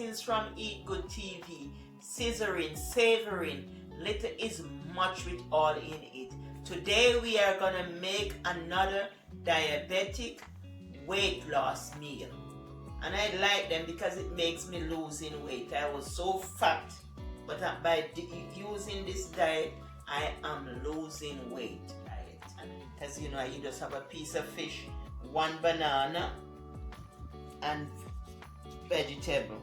Greetings from Eat Good TV. Scissoring, savoring, little is much with all in it. Today we are gonna make another diabetic weight loss meal. And I like them because it makes me losing weight. I was so fat, but by using this diet, I am losing weight. As you know, you just have a piece of fish, one banana, and vegetable.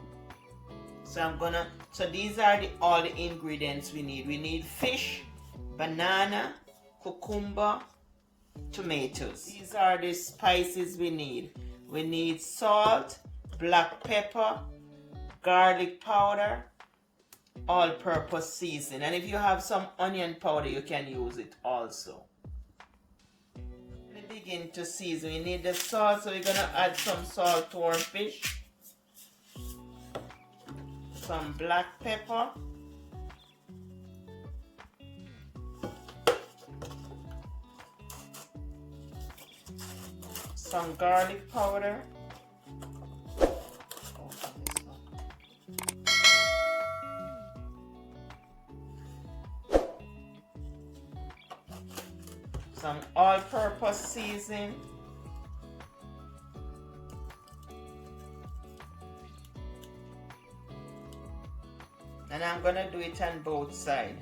So these are all the ingredients we need. We need fish, banana, cucumber, tomatoes. These are the spices we need. We need salt, black pepper, garlic powder, all-purpose seasoning. And if you have some onion powder, you can use it also. We begin to season. We need the salt, so we're gonna add some salt to our fish. Some black pepper, some garlic powder, some all-purpose seasoning, and I'm gonna do it on both sides.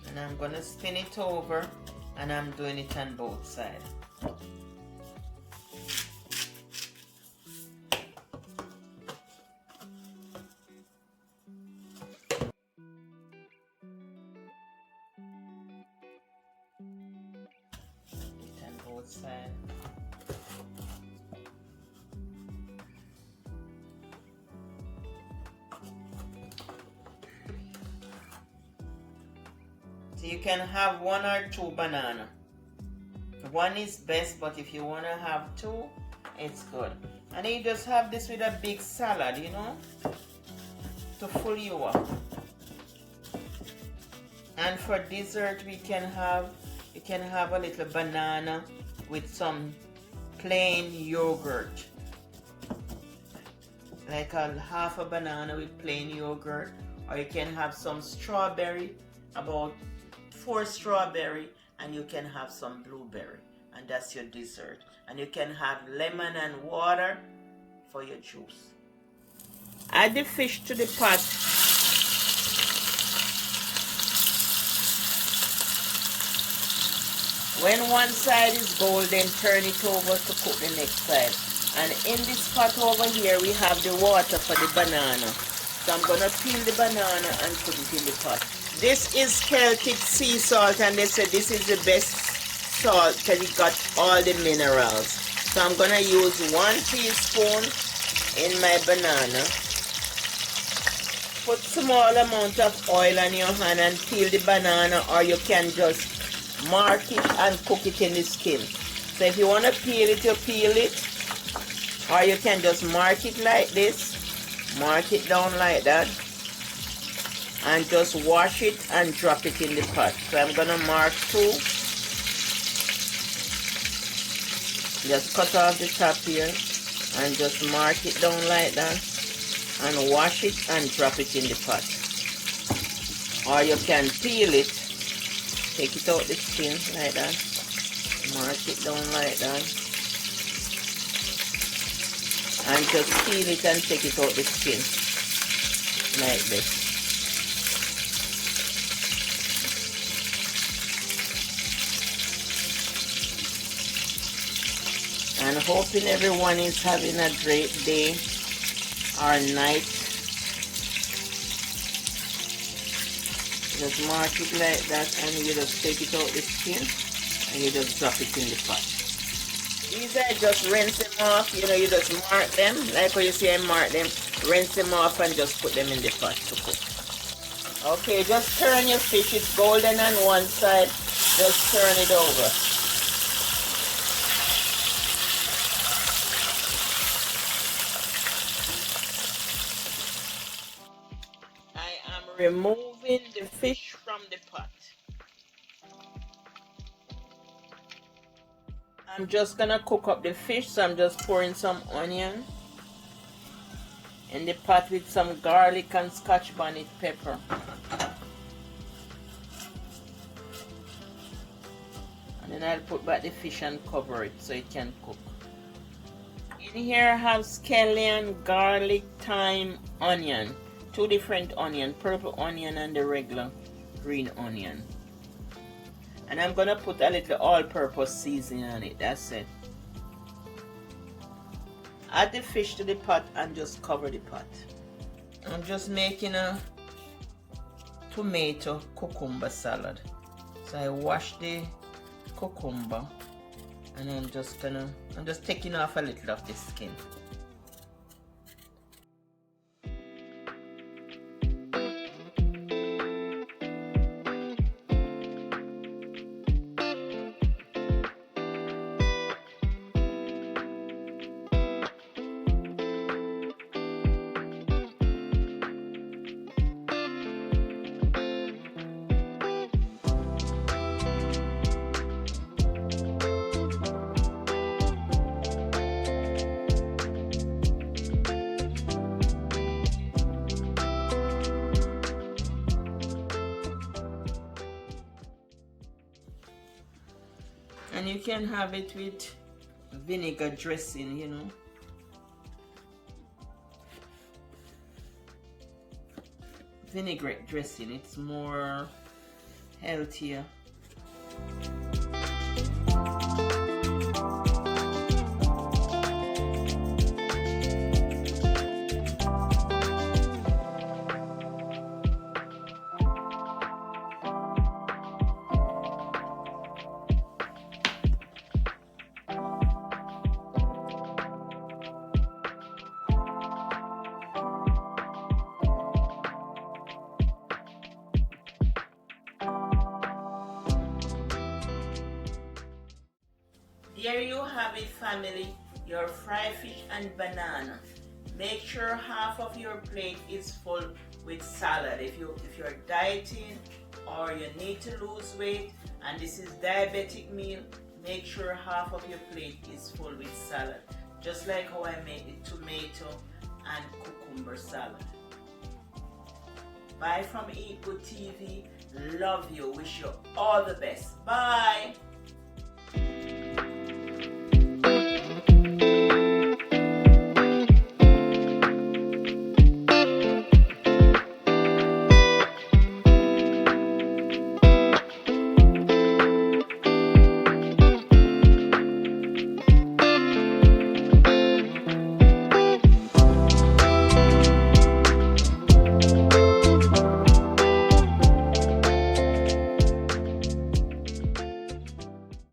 And I'm gonna spin it over, and I'm doing it on both sides. Both sides. So you can have one or two banana. One is best, but if you want to have two, it's good. And then you just have this with a big salad, you know, to fill you up. And for dessert, you can have a little banana with some plain yogurt. Like half a banana with plain yogurt. Or you can have some strawberry, about 4 strawberry, and you can have some blueberry, and that's your dessert. And you can have lemon and water for your juice. Add the fish to the pot. When one side is golden, turn it over to cook the next side. And in this pot over here, we have the water for the banana. So I'm gonna peel the banana and put it in the pot. This is Celtic sea salt, and they say this is the best salt because it got all the minerals. So I'm gonna use 1 teaspoon in my banana. Put small amount of oil on your hand and peel the banana, or you can just mark it and cook it in the skin. So if you want to peel it, you peel it, or you can just mark it like this, mark it down like that, and just wash it and drop it in the pot. So I'm gonna mark 2. Just cut off the top here and just mark it down like that and wash it and drop it in the pot. Or you can peel it, take it out the skin like that, mark it down like that, and just peel it and take it out the skin like this. And hoping everyone is having a great day or night. Just mark it like that, and you just take it out the skin and you just drop it in the pot. These I just rinse them off, you know, you just mark them, like what you see I mark them, rinse them off and just put them in the pot to cook. Okay, just turn your fish, it's golden on one side, just turn it over. Removing the fish from the pot. I'm just gonna cook up the fish, so I'm just pouring some onion in the pot with some garlic and scotch bonnet pepper. And then I'll put back the fish and cover it so it can cook. In here I have scallion, garlic, thyme, onion. Two different onion, purple onion and the regular green onion. And I'm gonna put a little all-purpose seasoning on it, that's it. Add the fish to the pot and just cover the pot. I'm just making a tomato cucumber salad. So I wash the cucumber and I'm just taking off a little of the skin. And you can have it with vinegar dressing, you know. Vinaigrette dressing, it's more healthier. There you have it, family, your fried fish and banana. Make sure half of your plate is full with salad. If you're dieting or you need to lose weight and this is diabetic meal, make sure half of your plate is full with salad. Just like how I made the tomato and cucumber salad. Bye from Eat Good TV. Love you. Wish you all the best. Bye.